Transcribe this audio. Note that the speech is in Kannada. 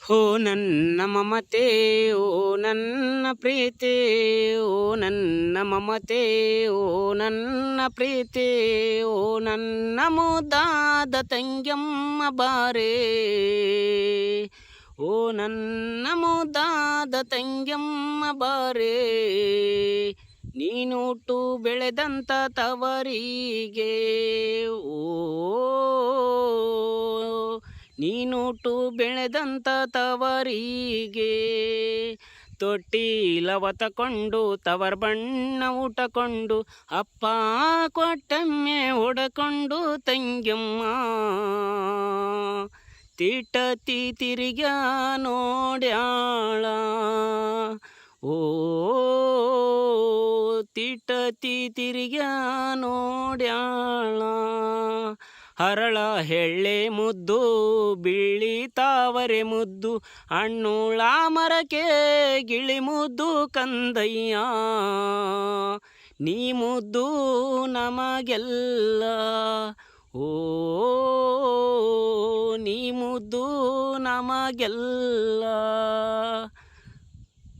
ಓ ನನ್ನ ಮಮತೆ, ಓ ನನ್ನ ಪ್ರೀತಿ, ಓ ನನ್ನ ಮಮತೆ, ಓ ನನ್ನ ಪ್ರೀತಿ, ಓ ನನ್ನ ಮುದ್ದಾದ ತಂಗ್ಯಮ್ಮ ಬಾರೇ, ಓ ನನ್ನ ಮುದ್ದಾದ ತಂಗ್ಯಮ್ಮ ಬಾರೇ. ನೀನುಟ್ಟು ಬೆಳೆದಂಥ ತವರಿಗೆ, ಓ ನೀನುಟ್ಟು ಬೆಳೆದಂಥ ತವರಿಗೆ, ತೊಟ್ಟಿಲವ ತಕೊಂಡು ತವರ ಬಣ್ಣ ಊಟಕೊಂಡು ಅಪ್ಪ ಕೊಟ್ಟಮ್ಮೆ ಹೊಡಕೊಂಡು ತಂಗ್ಯಮ್ಮ. ತೀಟತಿ ತಿರುಗ ನೋಡ್ಯಾಳ, ಓ ತೀಟತಿ ತಿರುಗ ನೋಡ್ಯಾಳ. ಹರಳ ಹೆಳ್ಳೆ ಮುದ್ದು, ಬಿಳಿ ತಾವರೆ ಮುದ್ದು, ಹಣ್ಣುಳ ಮರಕ್ಕೆ ಗಿಳಿ ಮುದ್ದು ಕಂದಯ್ಯ. ನೀ ಮುದ್ದು ನಮಗೆಲ್ಲ, ಓ ನೀ ಮುದ್ದು ನಮಗೆಲ್ಲ.